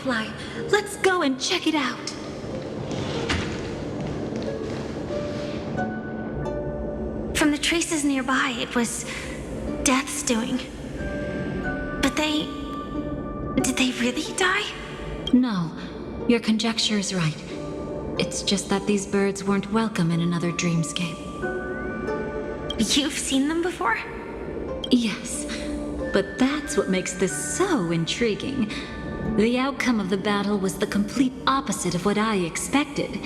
Firefly. Let's go and check it out. From the traces nearby, it was Death's doing. But did they really die? No, your conjecture is right. It's just that these birds weren't welcome in another dreamscape. You've seen them before? Yes, but that's what makes this so intriguing. The outcome of the battle was the complete opposite of what I expected.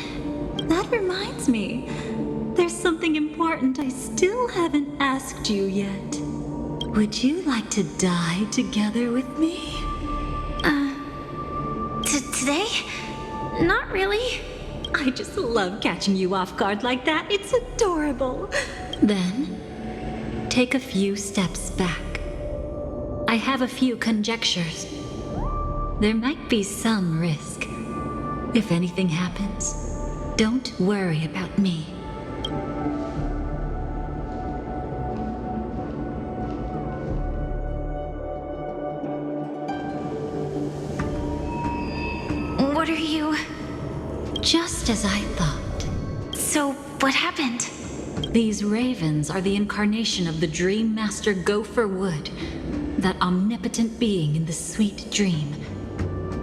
That reminds me, there's something important I still haven't asked you yet. Would you like to die together with me? Today? Not really. I just love catching you off guard like that. It's adorable. Then, take a few steps back. I have a few conjectures. There might be some risk. If anything happens, don't worry about me. What are you... Just as I thought. So, what happened? These ravens are the incarnation of the Dreammaster Gopher Wood, that omnipotent being in the sweet dream.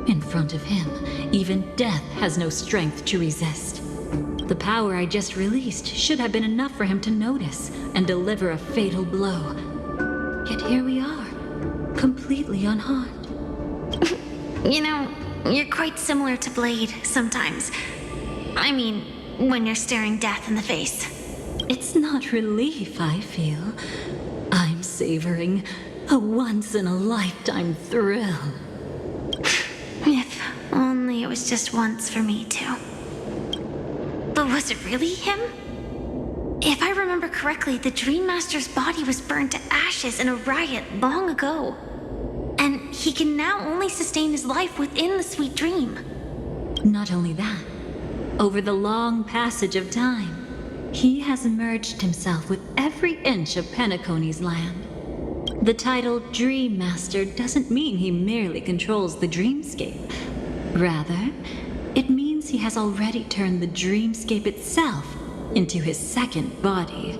In front of him, even death has no strength to resist. The power I just released should have been enough for him to notice and deliver a fatal blow. Yet here we are, completely unharmed. You know, you're quite similar to Blade sometimes. I mean, when you're staring death in the face. It's not relief I feel. I'm savoring a once-in-a-lifetime thrill. If only it was just once for me, too. But was it really him? If I remember correctly, the Dreammaster's body was burned to ashes in a riot long ago. And he can now only sustain his life within the sweet dream. Not only that, over the long passage of time, he has merged himself with every inch of Penacony's land. The title Dreammaster doesn't mean he merely controls the dreamscape. Rather, it means he has already turned the dreamscape itself into his second body.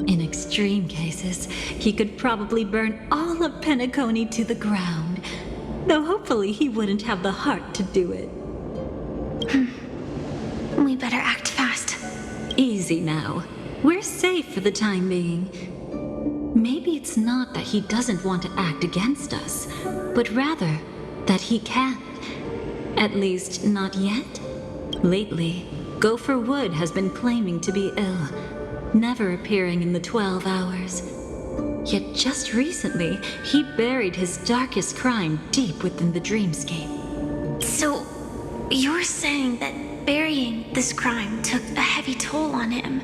In extreme cases, he could probably burn all of Penacony to the ground, though hopefully he wouldn't have the heart to do it. We better act fast. Easy now. We're safe for the time being. Maybe it's not that he doesn't want to act against us, but rather that he can't. At least, not yet. Lately, Gopher Wood has been claiming to be ill, never appearing in the 12 hours. Yet just recently, he buried his darkest crime deep within the dreamscape. So, you're saying that burying this crime took a heavy toll on him,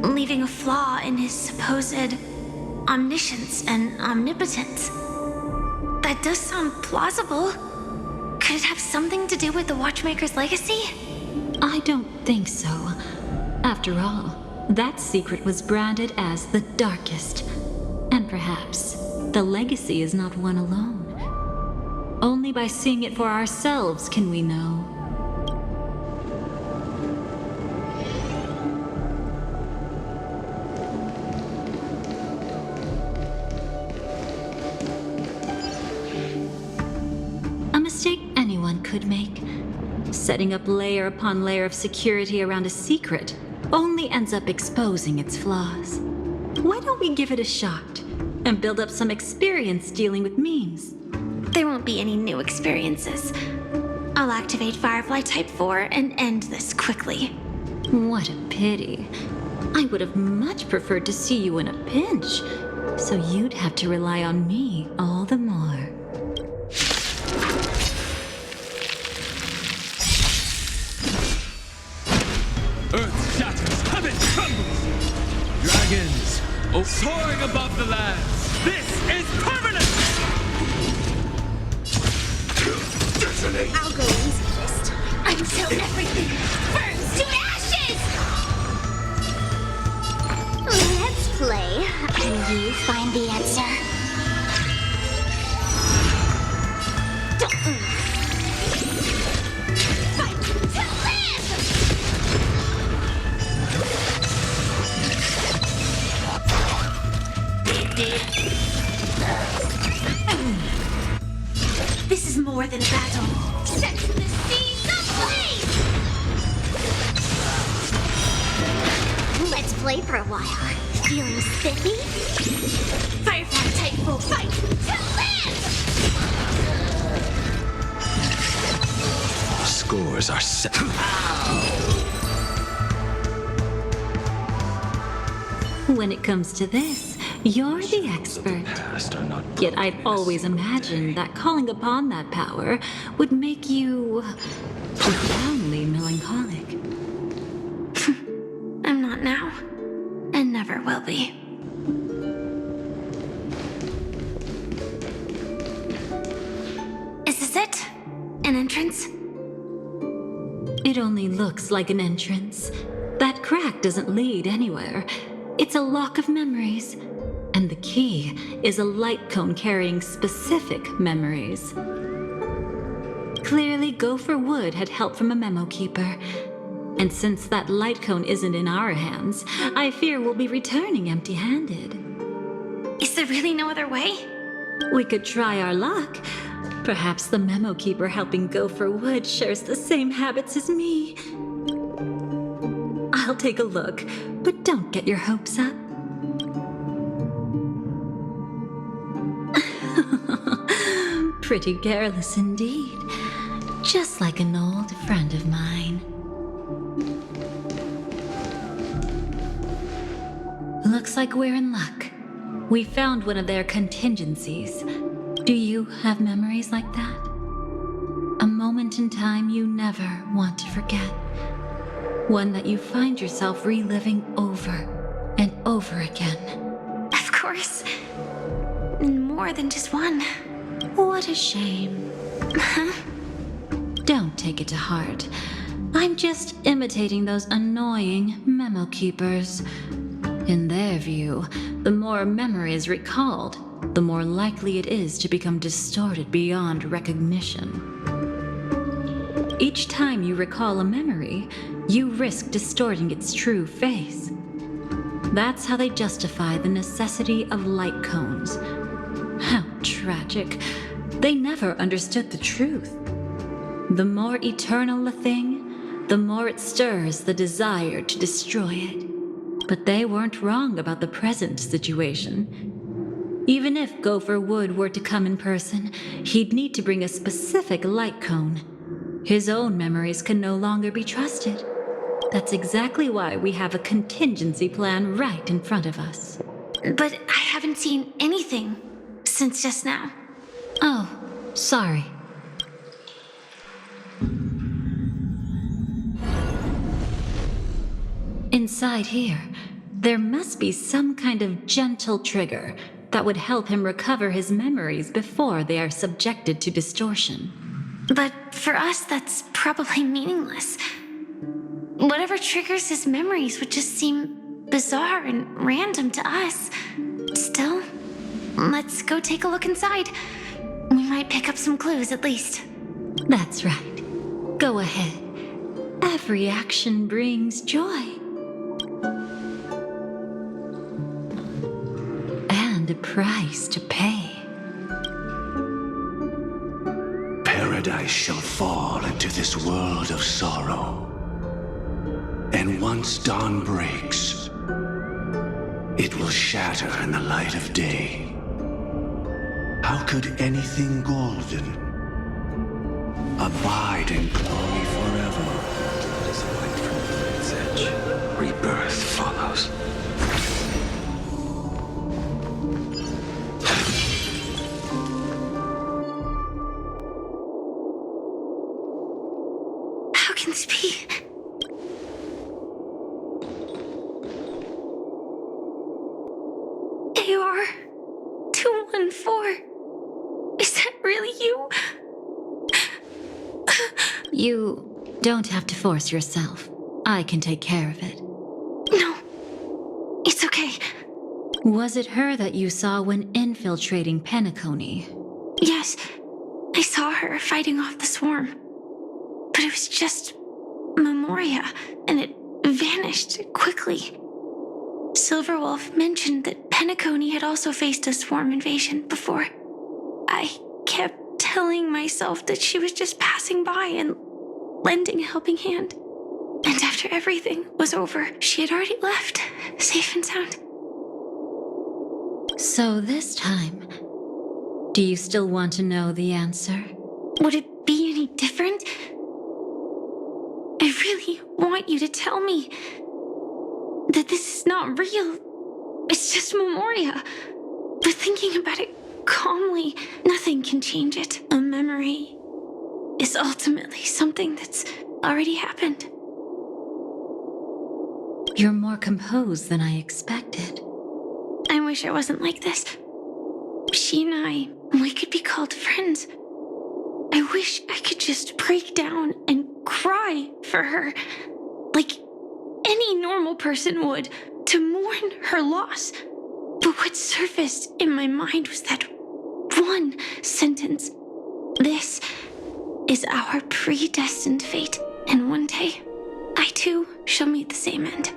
leaving a flaw in his supposed omniscience and omnipotence? That does sound plausible. Could it have something to do with the Watchmaker's legacy? I don't think so. After all, that secret was branded as the darkest. And perhaps the legacy is not one alone. Only by seeing it for ourselves can we know. A mistake anyone could make. Setting up layer upon layer of security around a secret only ends up exposing its flaws. Why don't we give it a shot and build up some experience dealing with memes? There won't be any new experiences. I'll activate Firefly Type 4 and end this quickly. What a pity. I would have much preferred to see you in a pinch, so you'd have to rely on me all the more. Earth shatters, heaven trembles! Dragons, soaring above the lands! This is permanent! I'll go easy this time until everything burns to ashes! Let's play, and you find the answer. play for a while. Feeling spiffy? Firefly type will fight to live! Scores are set. When it comes to this, you're the expert. Yet I'd always imagined that calling upon that power would make you profoundly melancholic. I'm not now, and never will be. Is this it? An entrance? It only looks like an entrance. That crack doesn't lead anywhere. It's a lock of memories. And the key is a light cone carrying specific memories. Clearly, Gopher Wood had help from a memo keeper. And since that light cone isn't in our hands, I fear we'll be returning empty-handed. Is there really no other way? We could try our luck. Perhaps the memo keeper helping Gopher Wood shares the same habits as me. I'll take a look, but don't get your hopes up. Pretty careless indeed. Just like an old friend of mine. Looks like we're in luck. We found one of their contingencies. Do you have memories like that? A moment in time you never want to forget. One that you find yourself reliving over and over again. Of course. More than just one. What a shame. Don't take it to heart. I'm just imitating those annoying memo keepers. In their view, the more memory is recalled, the more likely it is to become distorted beyond recognition. Each time you recall a memory, you risk distorting its true face. That's how they justify the necessity of light cones. How tragic. They never understood the truth. The more eternal a thing, the more it stirs the desire to destroy it. But they weren't wrong about the present situation. Even if Gopher Wood were to come in person, he'd need to bring a specific light cone. His own memories can no longer be trusted. That's exactly why we have a contingency plan right in front of us. But I haven't seen anything since just now. Oh, sorry. Inside here, there must be some kind of gentle trigger that would help him recover his memories before they are subjected to distortion. But for us, that's probably meaningless. Whatever triggers his memories would just seem bizarre and random to us. Still, let's go take a look inside. We might pick up some clues at least. That's right. Go ahead. Every action brings joy. And a price to pay. Paradise shall fall into this world of sorrow. And once dawn breaks, it will shatter in the light of day. How could anything golden abide in glory forever? It is a light from the light's edge. Rebirth follows. How can this be? AR 214. Is that really you? You don't have to force yourself. I can take care of it. No, it's okay. Was it her that you saw when infiltrating Penacony? Yes, I saw her fighting off the swarm. But it was just memoria, and it vanished quickly. Silverwolf mentioned that Penacony had also faced a swarm invasion before. I kept telling myself that she was just passing by and lending a helping hand. And after everything was over, she had already left, safe and sound. So this time, do you still want to know the answer? Would it be any different? I really want you to tell me that this is not real. It's just memoria. But thinking about it calmly, nothing can change it. A memory is ultimately something that's already happened. You're more composed than I expected. I wish I wasn't like this. She and I, we could be called friends. I wish I could just break down and cry for her, like any normal person would, to mourn her loss. But what surfaced in my mind was that one sentence. This is our predestined fate, and one day, I too shall meet the same end.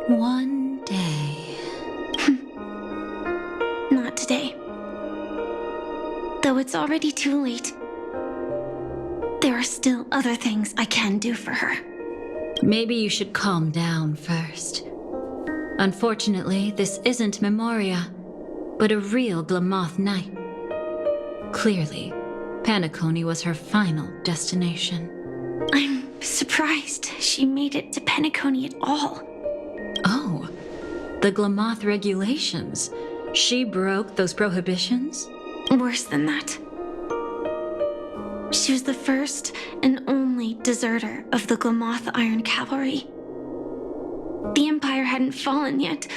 One day. Not today. Though it's already too late, there are still other things I can do for her. Maybe you should calm down first. Unfortunately, this isn't Memoria, but a real Glamoth Knight. Clearly, Penacony was her final destination. I'm surprised she made it to Penacony at all. Oh, the Glamoth regulations. She broke those prohibitions? Worse than that. She was the first and only deserter of the Glamoth Iron Cavalry. The Empire hadn't fallen yet,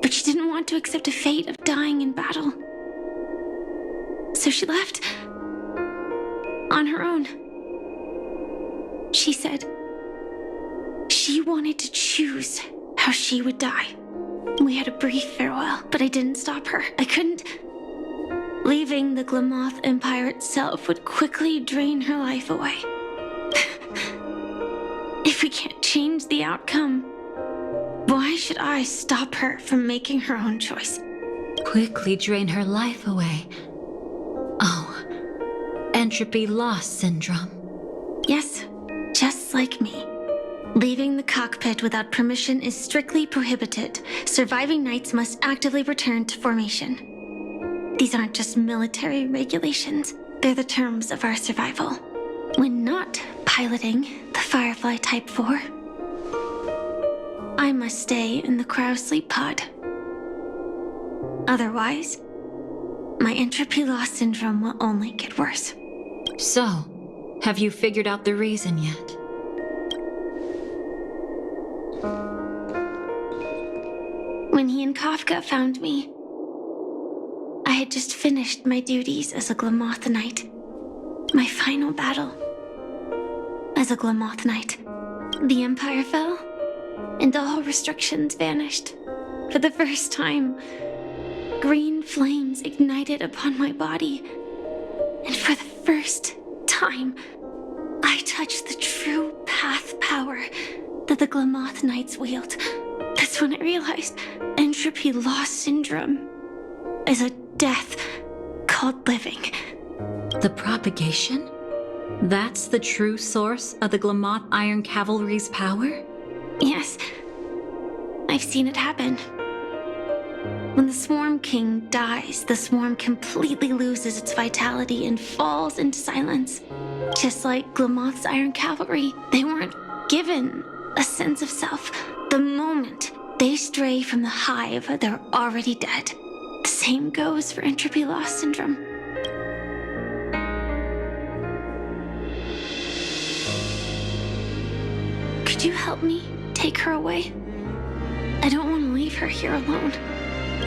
but she didn't want to accept a fate of dying in battle. So she left on her own. She said she wanted to choose how she would die. We had a brief farewell, but I didn't stop her. I couldn't. Leaving the Glamoth Empire itself would quickly drain her life away. If we can't change the outcome, why should I stop her from making her own choice? Quickly drain her life away. Oh, entropy loss syndrome. Yes, just like me. Leaving the cockpit without permission is strictly prohibited. Surviving knights must actively return to formation. These aren't just military regulations, they're the terms of our survival. When not piloting the Firefly Type 4, I must stay in the cryo sleep pod. Otherwise, my entropy loss syndrome will only get worse. So, have you figured out the reason yet? When he and Kafka found me, I had just finished my duties as a Glamoth Knight. My final battle as a Glamoth Knight. The Empire fell, and all restrictions vanished. For the first time, green flames ignited upon my body. And for the first time, I touched the true path power that the Glamoth Knights wield. That's when I realized entropy loss syndrome is a death called living. The propagation? That's the true source of the Glamoth Iron Cavalry's power? Yes, I've seen it happen. When the Swarm King dies, the Swarm completely loses its vitality and falls into silence. Just like Glamoth's Iron Cavalry, they weren't given a sense of self. The moment they stray from the hive, they're already dead. The same goes for entropy loss syndrome. Could you help me take her away? I don't want to leave her here alone.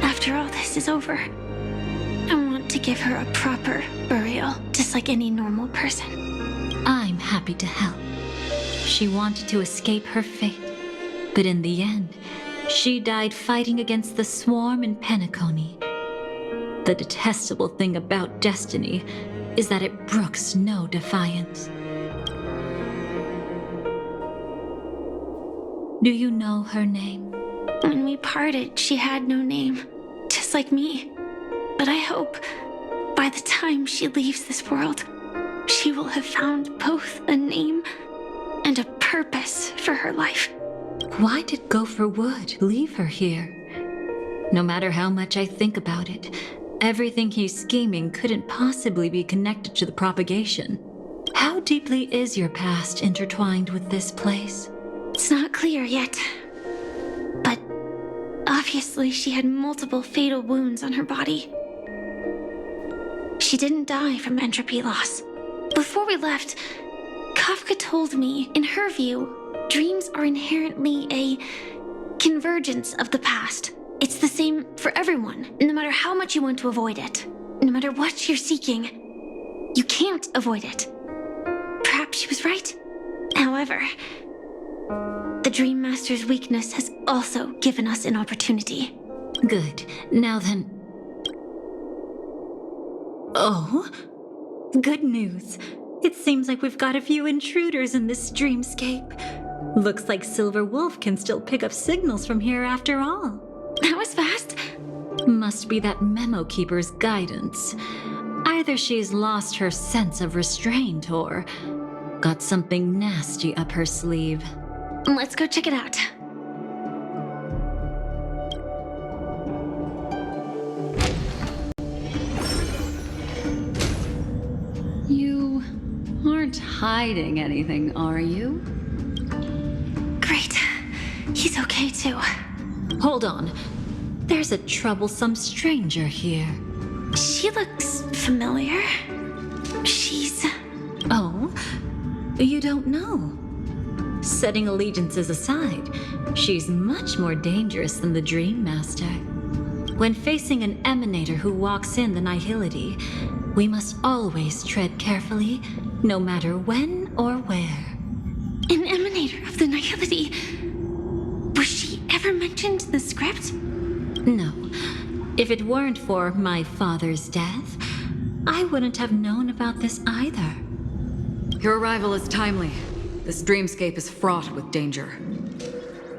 After all this is over, I want to give her a proper burial, just like any normal person. I'm happy to help. She wanted to escape her fate, but in the end, she died fighting against the Swarm in Penacony. The detestable thing about destiny is that it brooks no defiance. Do you know her name? When we parted, she had no name, just like me. But I hope by the time she leaves this world, she will have found both a name and a purpose for her life. Why did Gopher Wood leave her here? No matter how much I think about it, everything he's scheming couldn't possibly be connected to the propagation. How deeply is your past intertwined with this place? It's not clear yet. But obviously she had multiple fatal wounds on her body. She didn't die from entropy loss. Before we left, Kafka told me, in her view, dreams are inherently a convergence of the past. It's the same for everyone, no matter how much you want to avoid it. No matter what you're seeking, you can't avoid it. Perhaps she was right. However, the Dreammaster's weakness has also given us an opportunity. Good. Now then... Oh? Good news. It seems like we've got a few intruders in this dreamscape. Looks like Silver Wolf can still pick up signals from here after all. That was fast. Must be that Memo Keeper's guidance. Either she's lost her sense of restraint or got something nasty up her sleeve. Let's go check it out. You aren't hiding anything, are you? Great. He's okay too. Hold on. There's a troublesome stranger here. She looks familiar. She's... Oh? You don't know? Setting allegiances aside, she's much more dangerous than the Dreammaster. When facing an emanator who walks in the nihility, we must always tread carefully, no matter when or where. an emanator of the nihility. Was she ever mentioned in the script? No. If it weren't for my father's death, I wouldn't have known about this either. Your arrival is timely. This dreamscape is fraught with danger.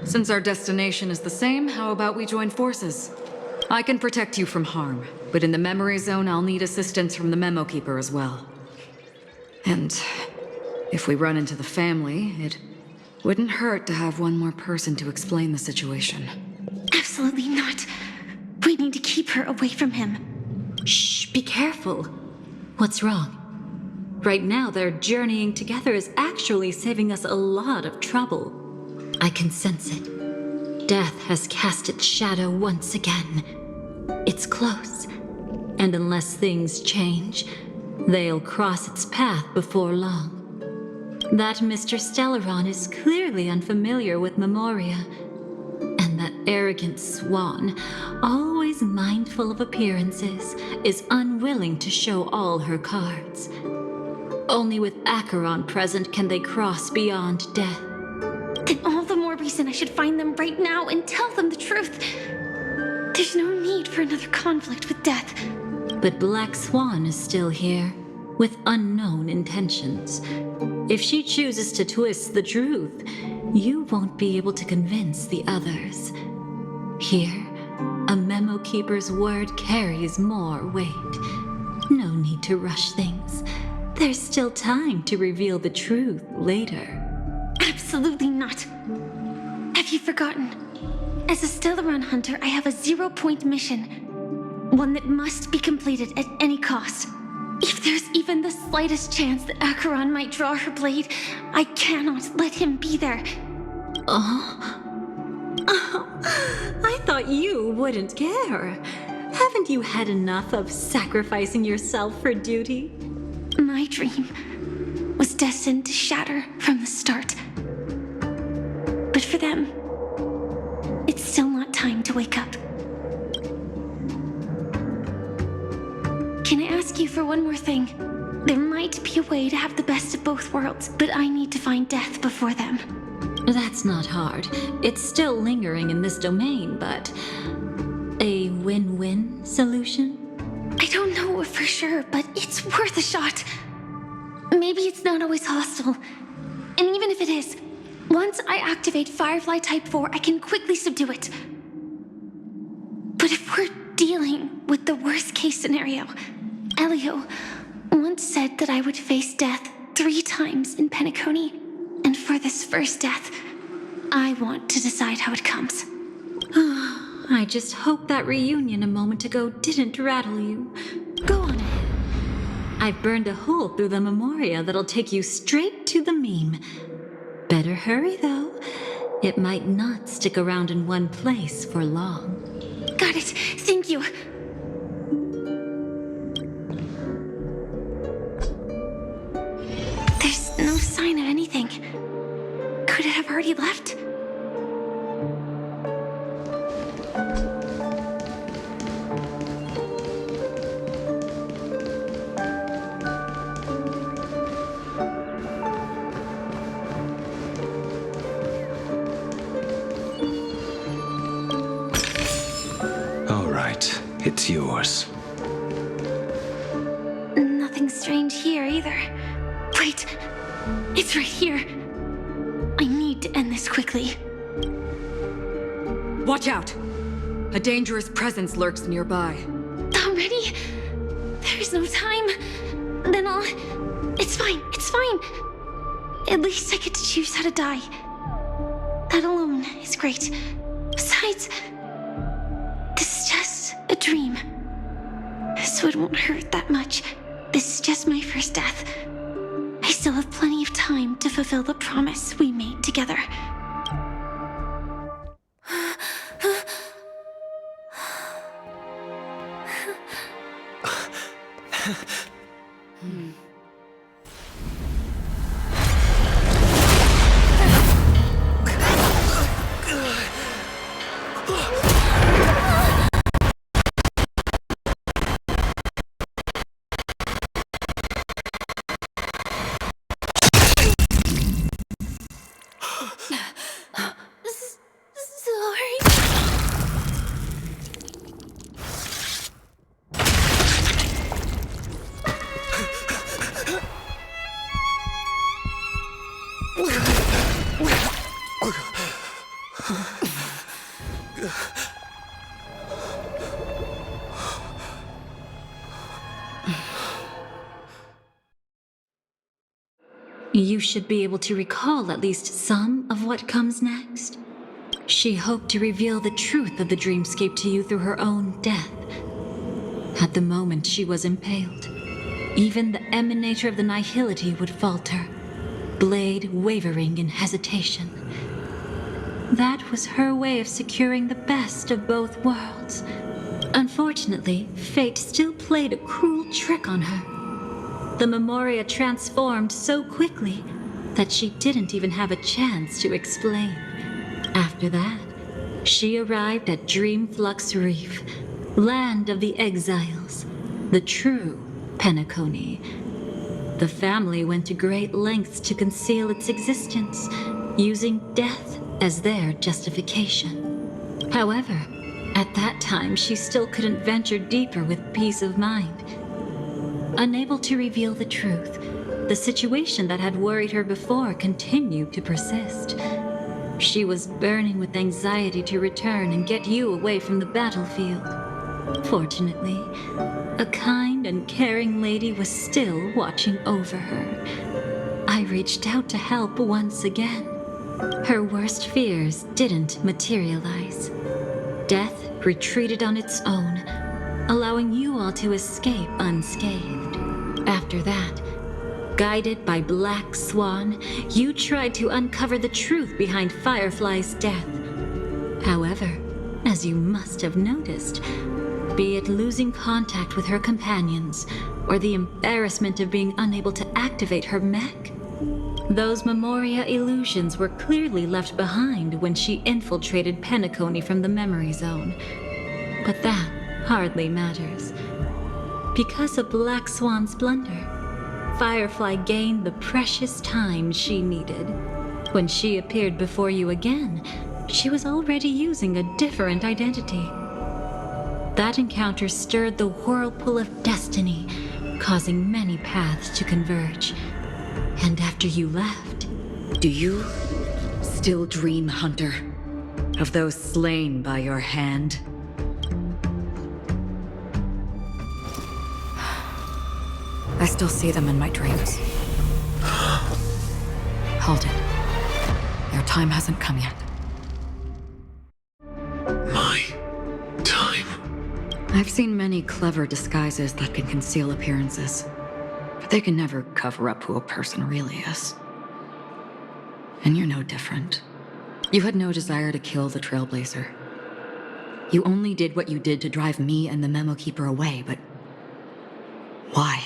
Since our destination is the same, how about we join forces? I can protect you from harm, but in the memory zone, I'll need assistance from the Memo Keeper as well. And if we run into the family, it wouldn't hurt to have one more person to explain the situation. Absolutely not. We need to keep her away from him. Shh, be careful. What's wrong? Right now, their journeying together is actually saving us a lot of trouble. I can sense it. Death has cast its shadow once again. It's close. And unless things change, they'll cross its path before long. That Mr. Stellaron is clearly unfamiliar with memoria. And that arrogant swan, always mindful of appearances, is unwilling to show all her cards. Only with Acheron present can they cross beyond death. Then all the more reason I should find them right now and tell them the truth. There's no need for another conflict with death. But Black Swan is still here, with unknown intentions. If she chooses to twist the truth, you won't be able to convince the others. Here, a Memo Keeper's word carries more weight. No need to rush things. There's still time to reveal the truth later. Absolutely not. Have you forgotten? As a Stellaron Hunter, I have a 0-point mission. One that must be completed at any cost. If there's even the slightest chance that Acheron might draw her blade, I cannot let him be there. Oh, I thought you wouldn't care. Haven't you had enough of sacrificing yourself for duty? My dream was destined to shatter from the start. But for them, it's still not time to wake up. Can I ask you for one more thing? There might be a way to have the best of both worlds, but I need to find death before them. That's not hard. It's still lingering in this domain, but a win-win solution? I don't know for sure, but it's worth a shot. Maybe it's not always hostile. And even if it is, once I activate Firefly Type 4, I can quickly subdue it. But if we're dealing with the worst-case scenario, Elio once said that I would face death 3 times in Penacony and for this first death, I want to decide how it comes. I just hope that reunion a moment ago didn't rattle you. Go on ahead. I've burned a hole through the memoria that'll take you straight to the meme. Better hurry, though. It might not stick around in one place for long. Got it. Thank you. There's no sign of anything. Could it have already left? It's yours. Nothing strange here either. Wait, it's right here. I need to end this quickly. Watch out! A dangerous presence lurks nearby. Already? There's no time. Then I'll... It's fine. At least I get to choose how to die. That alone is great. Besides, this is just a dream. So it won't hurt that much. This is just my first death. I still have plenty of time to fulfill the promise we made together. You should be able to recall at least some of what comes next. She hoped to reveal the truth of the dreamscape to you through her own death. At the moment she was impaled, even the emanator of the nihility would falter, blade wavering in hesitation. That was her way of securing the best of both worlds. Unfortunately, fate still played a cruel trick on her. The memoria transformed so quickly that she didn't even have a chance to explain. After that, she arrived at Dreamflux Reef, land of the exiles, the true Penacony. The family went to great lengths to conceal its existence, using death as their justification. However, at that time she still couldn't venture deeper with peace of mind. Unable to reveal the truth, the situation that had worried her before continued to persist. She was burning with anxiety to return and get you away from the battlefield. Fortunately, a kind and caring lady was still watching over her. I reached out to help once again. Her worst fears didn't materialize. Death retreated on its own, allowing you all to escape unscathed. After that, guided by Black Swan, you tried to uncover the truth behind Firefly's death. However, as you must have noticed, be it losing contact with her companions, or the embarrassment of being unable to activate her mech, those memoria illusions were clearly left behind when she infiltrated Penacony from the memory zone. But that hardly matters. Because of Black Swan's blunder, Firefly gained the precious time she needed. When she appeared before you again, she was already using a different identity. That encounter stirred the whirlpool of destiny, causing many paths to converge. And after you left... Do you still dream, Hunter, of those slain by your hand? I still see them in my dreams. Hold it. time hasn't come yet. My time? I've seen many clever disguises that can conceal appearances, but they can never cover up who a person really is. And you're no different. You had no desire to kill the Trailblazer. You only did what you did to drive me and the Memo Keeper away, but why?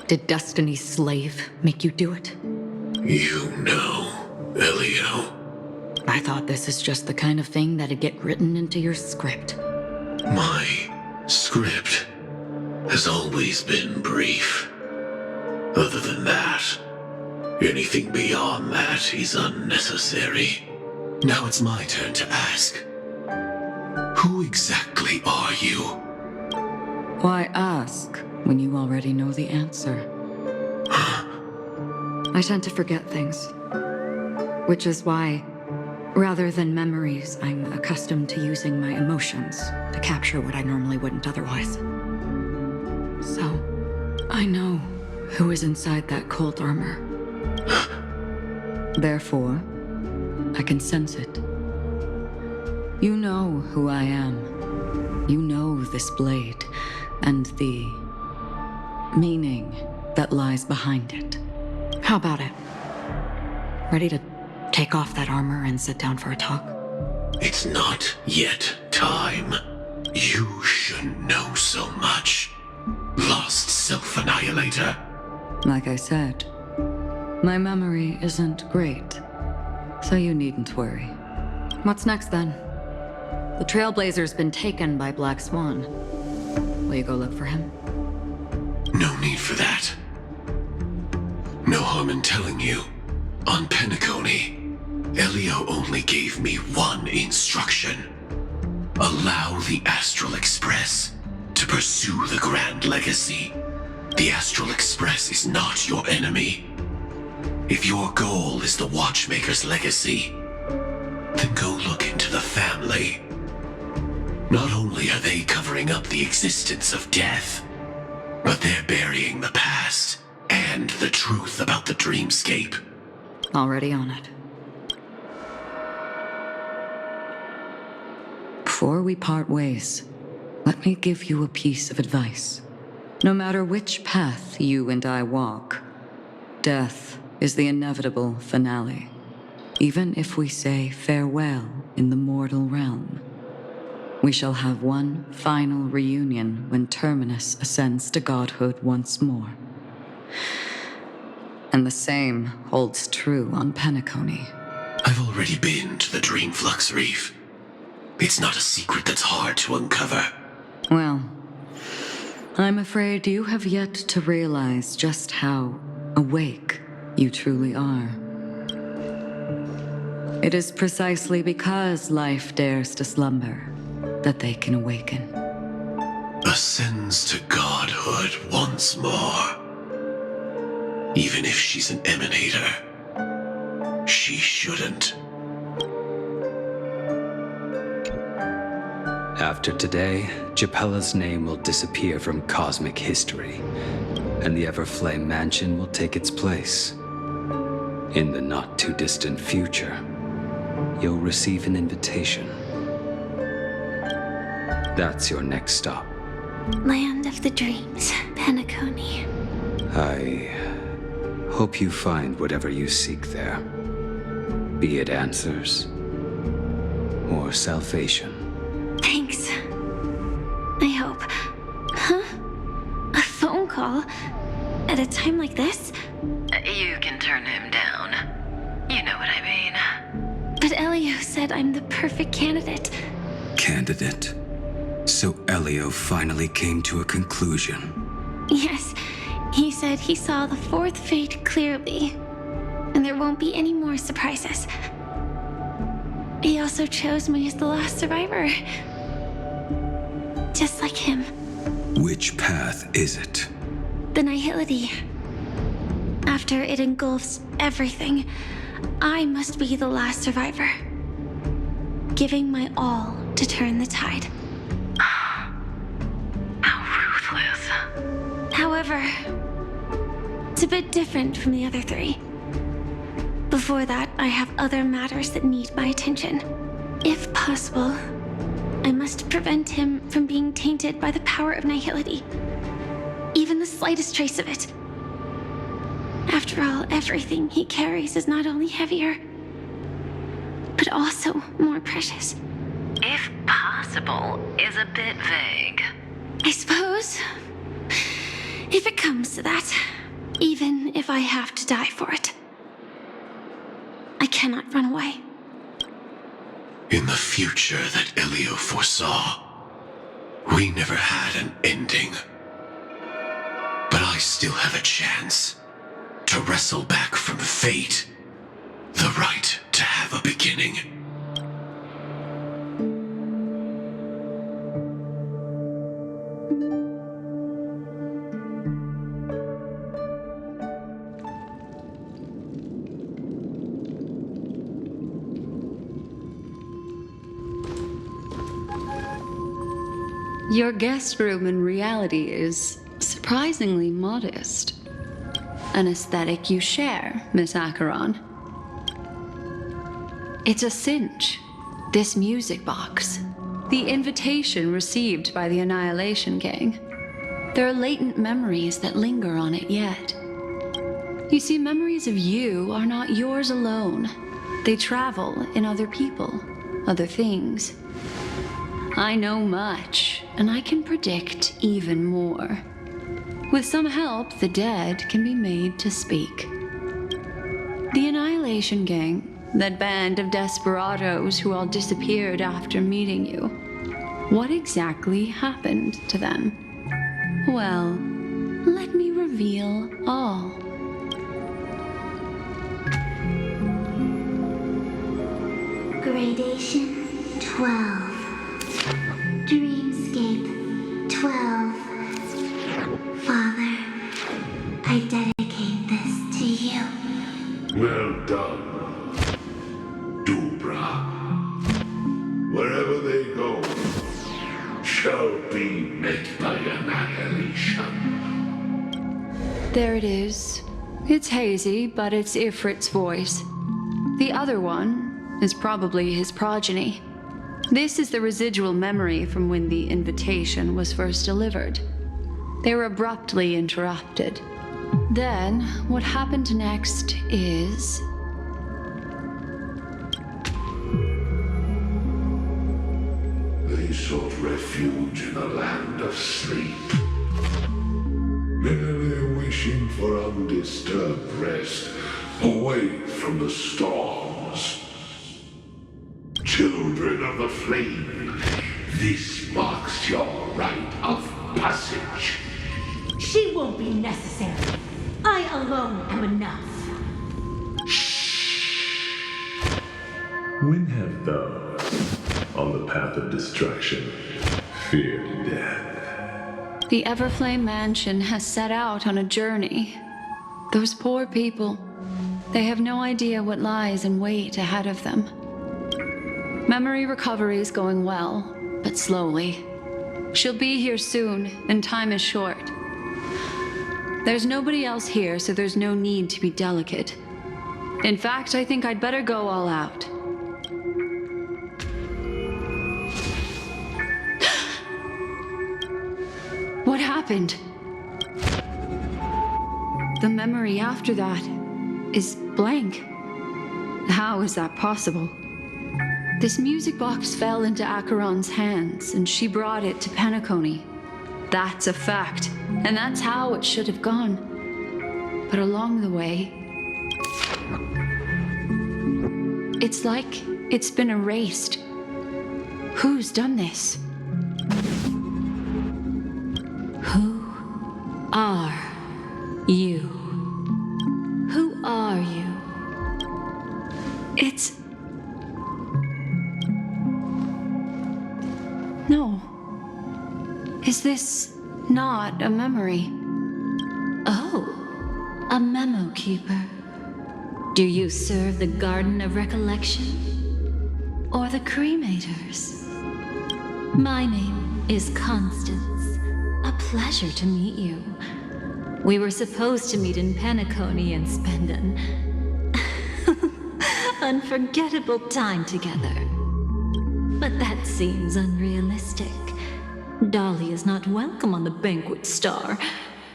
Did Destiny's slave make you do it? You know, Elio. I thought this is just the kind of thing that'd get written into your script. My script has always been brief. Other than that, anything beyond that is unnecessary. Now it's my turn to ask. Who exactly are you? Why ask when you already know the answer? I tend to forget things, which is why, rather than memories, I'm accustomed to using my emotions to capture what I normally wouldn't otherwise. So, I know who is inside that cold armor. Therefore, I can sense it. You know who I am. You know this blade, and the meaning that lies behind it. How about it? Ready to take off that armor and sit down for a talk? It's not yet time. You shouldn't know so much. Lost self-annihilator. Like I said, my memory isn't great, so you needn't worry. What's next then? The Trailblazer's been taken by Black Swan. Will you go look for him? No need for that. No harm in telling you. On Penacony, Elio only gave me one instruction. Allow the Astral Express to pursue the Grand Legacy. The Astral Express is not your enemy. If your goal is the Watchmaker's legacy, then go look into the family. Not only are they covering up the existence of death, but they're burying the past and the truth about the dreamscape. Already on it. Before we part ways, let me give you a piece of advice. No matter which path you and I walk, death is the inevitable finale. Even if we say farewell in the mortal realm, we shall have one final reunion when Terminus ascends to godhood once more. And the same holds true on Penacony. I've already been to the Dreamflux Reef. It's not a secret that's hard to uncover. Well, I'm afraid you have yet to realize just how awake you truly are. It is precisely because life dares to slumber that they can awaken. Ascends to godhood once more. Even if she's an emanator, she shouldn't. After today, Japella's name will disappear from cosmic history, and the Everflame Mansion will take its place. In the not-too-distant future, you'll receive an invitation. That's your next stop. Land of the Dreams, Penacony. I hope you find whatever you seek there. Be it answers or salvation. Thanks. I hope. Huh? A phone call? At a time like this? You can turn him down. You know what I mean. But Elio said I'm the perfect candidate. Candidate? So Elio finally came to a conclusion. Yes, he said he saw the fourth fate clearly, and there won't be any more surprises. He also chose me as the last survivor. Just like him. Which path is it? The Nihility. After it engulfs everything, I must be the last survivor. Giving my all to turn the tide. How ruthless. However, It's a bit different from the other three. Before that, I have other matters that need my attention. If possible, I must prevent him from being tainted by the power of nihility. Even the slightest trace of it. After all, everything he carries is not only heavier, but also more precious. If possible is a bit vague. I suppose, if it comes to that, even if I have to die for it, I cannot run away. In the future that Elio foresaw, we never had an ending. But I still have a chance to wrestle back from fate the right to have a beginning. Your guest room in reality is surprisingly modest. An aesthetic you share, Miss Acheron. It's a cinch. This music box. The invitation received by the Annihilation Gang. There are latent memories that linger on it yet. You see, memories of you are not yours alone. They travel in other people, other things. I know much, and I can predict even more. With some help, the dead can be made to speak. The Annihilation Gang, that band of desperados who all disappeared after meeting you. What exactly happened to them? Well, let me reveal all. Gradation 12. Dreamscape 12. Father, I dedicate this to you. Well done, Dubra. Wherever they go, shall be met by annihilation. There it is. It's hazy, but it's Ifrit's voice. The other one is probably his progeny. This is the residual memory from when the invitation was first delivered. They were abruptly interrupted. Then, what happened next is... They sought refuge in the land of sleep, merely wishing for undisturbed rest, away from the storms. Children of the flame, this marks your rite of passage. She won't be necessary. I alone am enough. When have those on the path of destruction feared death? The Everflame Mansion has set out on a journey. Those poor people, they have no idea what lies in wait ahead of them. Memory recovery is going well, but slowly. She'll be here soon, and time is short. There's nobody else here, so there's no need to be delicate. In fact, I think I'd better go all out. What happened? The memory after that is blank. How is that possible? This music box fell into Acheron's hands, and she brought it to Penacony. That's a fact, and that's how it should have gone. But along the way, it's like it's been erased. Who's done this? Who are you? Who are you? It's... No. Is this not a memory? Oh, a memo keeper. Do you serve the Garden of Recollection? Or the Cremators? My name is Constance. A pleasure to meet you. We were supposed to meet in Penacony and spend an unforgettable time together. But that seems unrealistic. Dahlia is not welcome on the banquet star,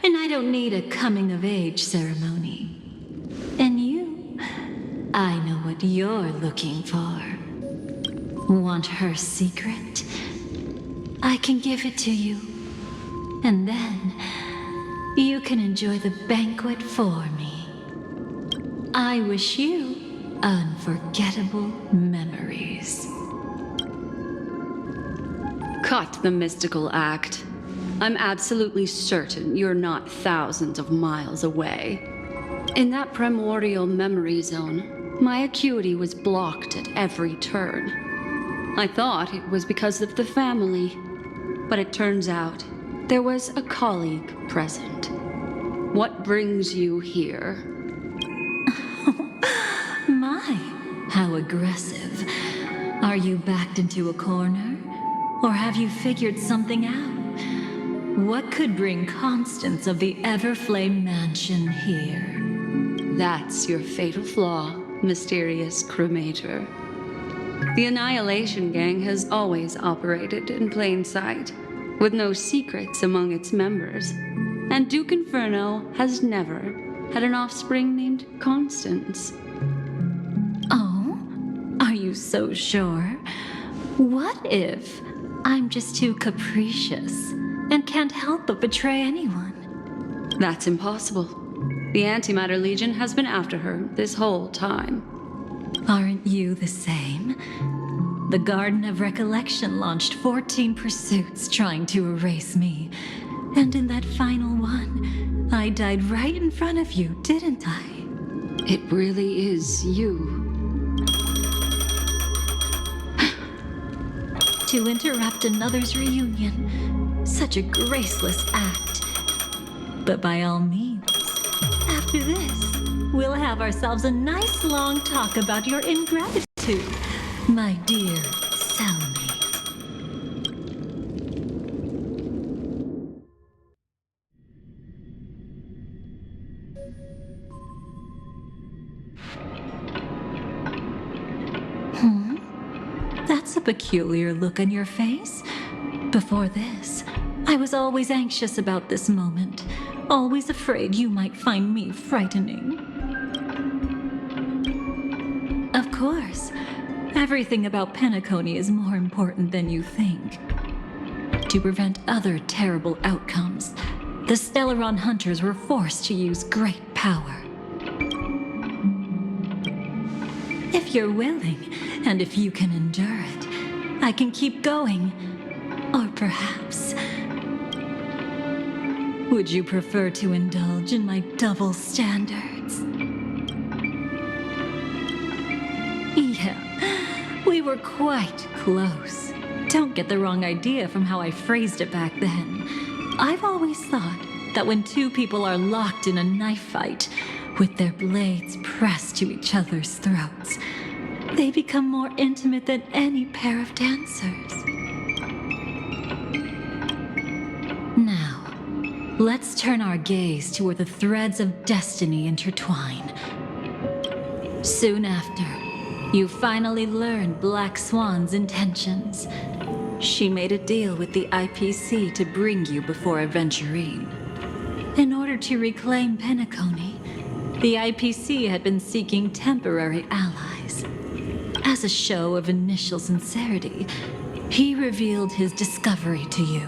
and I don't need a coming-of-age ceremony. And you, I know what you're looking for. Want her secret? I can give it to you. And then, you can enjoy the banquet for me. I wish you unforgettable memories. Cut the mystical act. I'm absolutely certain you're not thousands of miles away. In that primordial memory zone, my acuity was blocked at every turn. I thought it was because of the family, but it turns out there was a colleague present. What brings you here? My, how aggressive. Are you backed into a corner? Or have you figured something out? What could bring Constance of the Everflame Mansion here? That's your fatal flaw, mysterious Cremator. The Annihilation Gang has always operated in plain sight, with no secrets among its members. And Duke Inferno has never had an offspring named Constance. Oh? Are you so sure? What if I'm just too capricious and can't help but betray anyone? That's impossible. The Antimatter Legion has been after her this whole time. Aren't you the same? The Garden of Recollection launched 14 pursuits trying to erase me. And in that final one, I died right in front of you, didn't I? It really is you. To interrupt another's reunion, such a graceless act. But by all means, after this, we'll have ourselves a nice long talk about your ingratitude, my dear cellmate. That's a peculiar look on your face. Before this, I was always anxious about this moment, always afraid you might find me frightening. Of course, everything about Penacony is more important than you think. To prevent other terrible outcomes, the Stellaron Hunters were forced to use great power. If you're willing, and if you can endure it, I can keep going. Or perhaps... would you prefer to indulge in my double standards? Yeah, we were quite close. Don't get the wrong idea from how I phrased it back then. I've always thought that when two people are locked in a knife fight, with their blades pressed to each other's throats, they become more intimate than any pair of dancers. Now, let's turn our gaze to where the threads of destiny intertwine. Soon after, you finally learn Black Swan's intentions. She made a deal with the IPC to bring you before Aventurine. In order to reclaim Penacony, the IPC had been seeking temporary allies. As a show of initial sincerity, he revealed his discovery to you.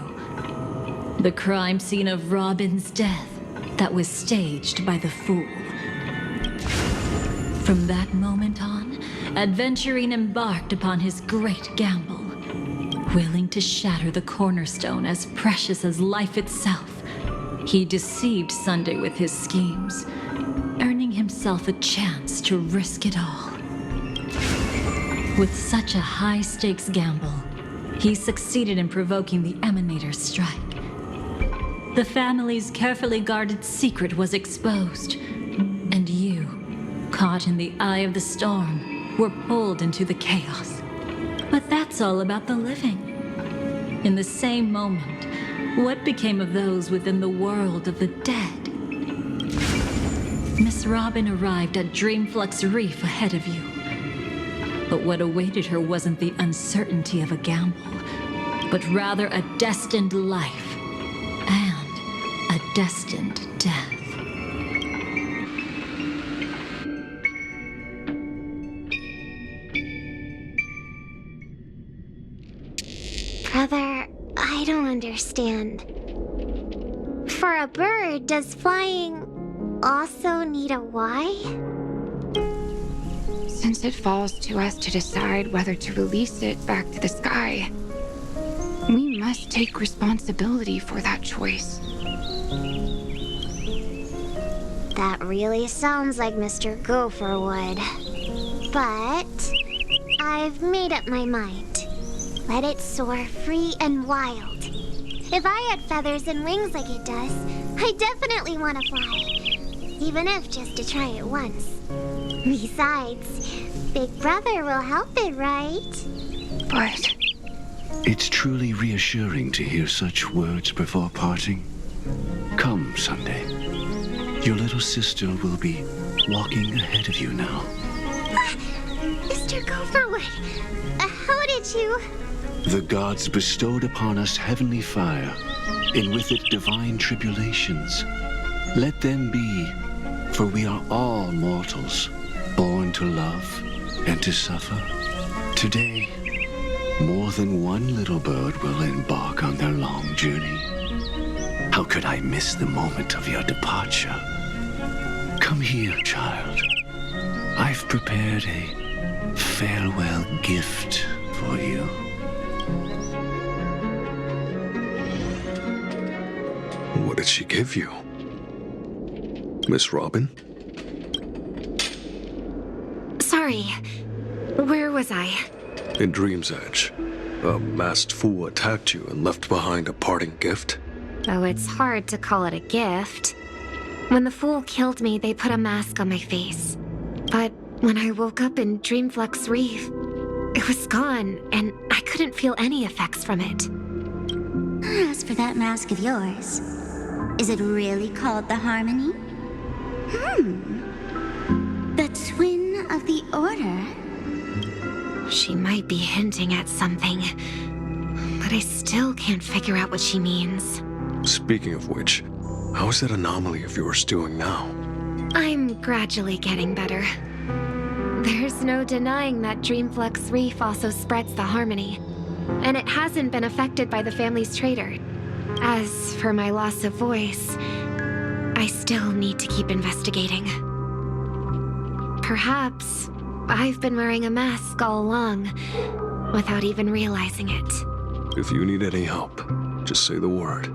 The crime scene of Robin's death that was staged by the Fool. From that moment on, Aventurine embarked upon his great gamble. Willing to shatter the cornerstone as precious as life itself, he deceived Sunday with his schemes, earning himself a chance to risk it all. With such a high-stakes gamble, he succeeded in provoking the Emanator's strike. The family's carefully guarded secret was exposed, and you, caught in the eye of the storm, were pulled into the chaos. But that's all about the living. In the same moment, what became of those within the world of the dead? Miss Robin arrived at Dreamflux Reef ahead of you. But what awaited her wasn't the uncertainty of a gamble, but rather a destined life and a destined death. Brother, I don't understand. For a bird, does flying also need a why? Since it falls to us to decide whether to release it back to the sky, we must take responsibility for that choice. That really sounds like Mr. Gopher would. But I've made up my mind. Let it soar free and wild. If I had feathers and wings like it does, I definitely want to fly. Even if just to try it once. Besides, Big Brother will help it, right? But it's truly reassuring to hear such words before parting. Come, Sunday. Your little sister will be walking ahead of you now. Mr. Gopherwood, how did you... The gods bestowed upon us heavenly fire, and with it divine tribulations. Let them be, for we are all mortals, born to love and to suffer. Today, more than one little bird will embark on their long journey. How could I miss the moment of your departure? Come here, child. I've prepared a farewell gift for you. What did she give you? Miss Robin? sorry. Where was I? In Dream's Edge. A masked fool attacked you and left behind a parting gift. Oh, it's hard to call it a gift. When the fool killed me, they put a mask on my face. But when I woke up in Dreamflux Reef, it was gone, and I couldn't feel any effects from it. As for that mask of yours, is it really called the Harmony? The Twin of the Order? She might be hinting at something, but I still can't figure out what she means. Speaking of which, how is that anomaly of yours doing now? I'm gradually getting better. There's no denying that Dreamflux Reef also spreads the Harmony, and it hasn't been affected by the family's traitor. As for my loss of voice, I still need to keep investigating. Perhaps I've been wearing a mask all along, without even realizing it. If you need any help, just say the word.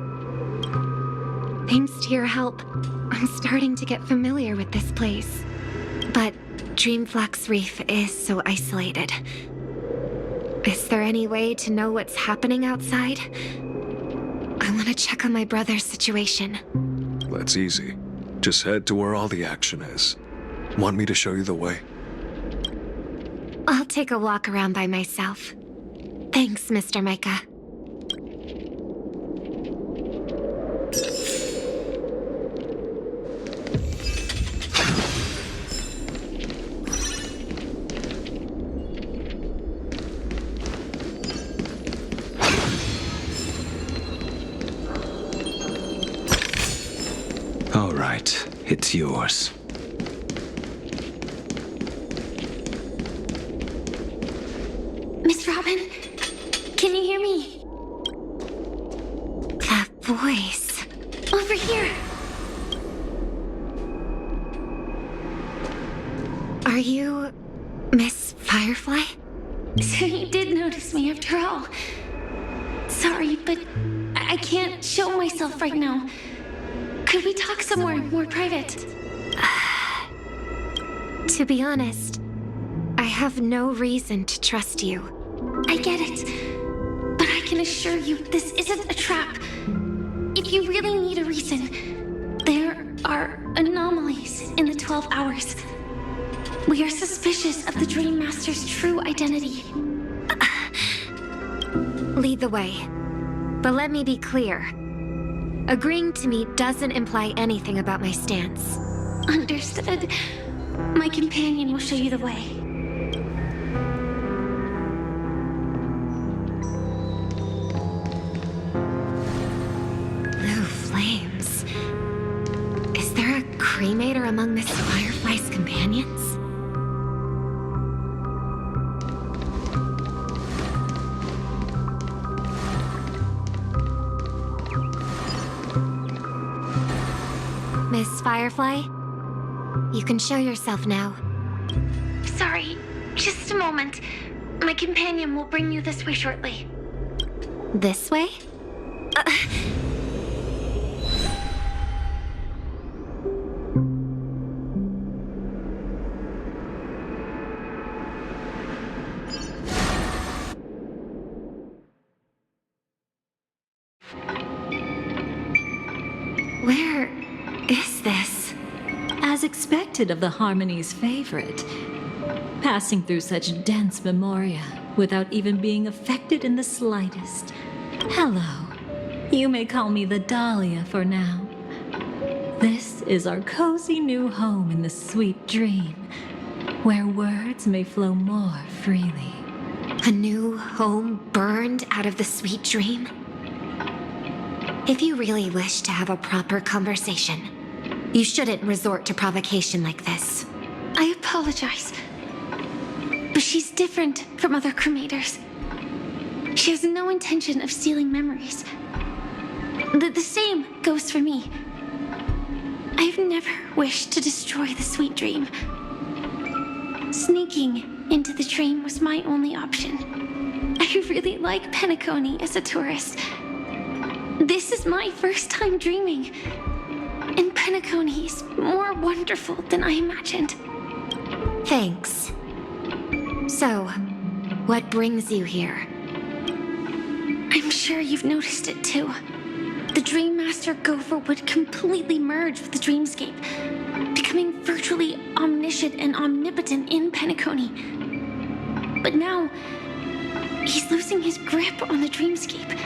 Thanks to your help, I'm starting to get familiar with this place. But Dreamflux Reef is so isolated. Is there any way to know what's happening outside? I want to check on my brother's situation. That's easy. Just head to where all the action is. Want me to show you the way? I'll take a walk around by myself. Thanks, Mr. Micah. All right, it's yours. Miss Robin, can you hear me? That voice. Over here. Are you Miss Firefly? So you did notice me after all. Sorry, but I can't show myself right now. Could we talk somewhere more private? To be honest, I have no reason to trust you. I get it, but I can assure you this isn't a trap. If you really need a reason, there are anomalies in the 12 hours. We are suspicious of the Dreammaster's true identity. Lead the way. But let me be clear. Agreeing to meet doesn't imply anything about my stance. Understood. My companion will show you the way. Blue flames. Is there a Cremator among Miss Firefly's companions? Miss Firefly? You can show yourself now. Sorry, just a moment. My companion will bring you this way shortly. This way? Where is this? As expected of the Harmony's favorite. Passing through such dense memoria without even being affected in the slightest. Hello. You may call me the Dahlia for now. This is our cozy new home in the sweet dream, where words may flow more freely. A new home burned out of the sweet dream? If you really wish to have a proper conversation, you shouldn't resort to provocation like this. I apologize. But she's different from other Cremators. She has no intention of stealing memories. The same goes for me. I've never wished to destroy the sweet dream. Sneaking into the dream was my only option. I really like Penacony as a tourist. This is my first time dreaming. And Penacony is more wonderful than I imagined. Thanks. So, what brings you here? I'm sure you've noticed it too. The Dreammaster Gopher would completely merge with the dreamscape, becoming virtually omniscient and omnipotent in Penacony. But now, he's losing his grip on the dreamscape.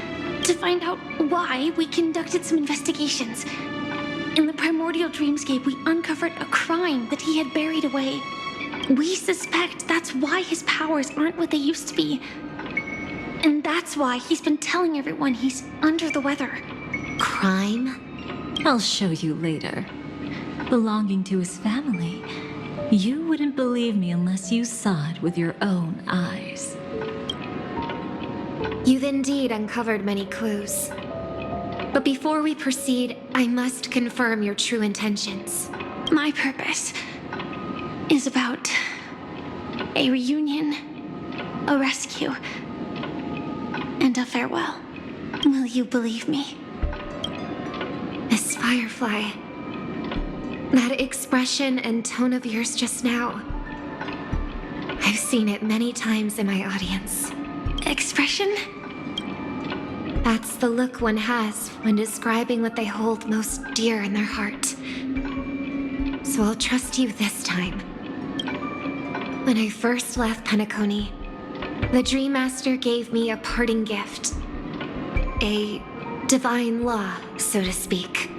To find out why, we conducted some investigations. In the primordial dreamscape, we uncovered a crime that he had buried away. We suspect that's why his powers aren't what they used to be. And that's why he's been telling everyone he's under the weather. Crime? I'll show you later. Belonging to his family. You wouldn't believe me unless you saw it with your own eyes. You've indeed uncovered many clues. But before we proceed, I must confirm your true intentions. My purpose is about a reunion, a rescue, and a farewell. Will you believe me? Miss Firefly, that expression and tone of yours just now, I've seen it many times in my audience. Expression? That's the look one has when describing what they hold most dear in their heart. So I'll trust you this time. When I first left Penacony, the Dreammaster gave me a parting gift. A divine law, so to speak.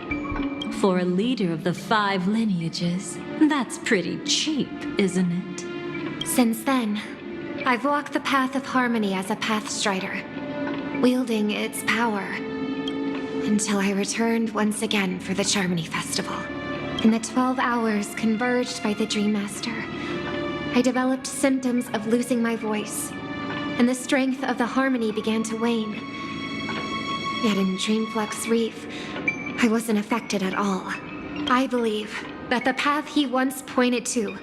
For a leader of the 5 lineages, that's pretty cheap, isn't it? Since then, I've walked the path of harmony as a Pathstrider, wielding its power, until I returned once again for the Charmony Festival. In the 12 hours converged by the Dreammaster, I developed symptoms of losing my voice, and the strength of the harmony began to wane. Yet in Dreamflux Reef, I wasn't affected at all. I believe that the path he once pointed to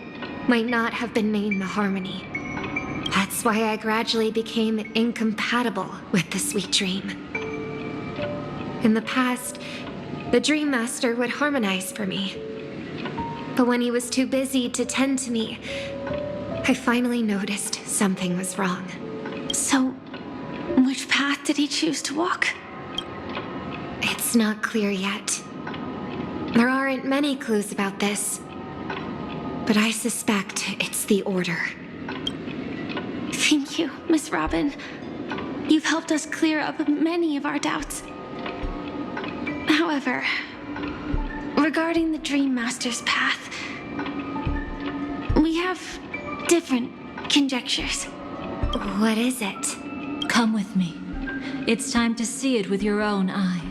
might not have been named the Harmony. That's why I gradually became incompatible with the sweet dream. In the past, the Dreammaster would harmonize for me. But when he was too busy to tend to me, I finally noticed something was wrong. So, which path did he choose to walk? It's not clear yet. There aren't many clues about this, but I suspect it's the Order. Thank you, Miss Robin. You've helped us clear up many of our doubts. However, regarding the Dreammaster's path, we have different conjectures. What is it? Come with me. It's time to see it with your own eyes.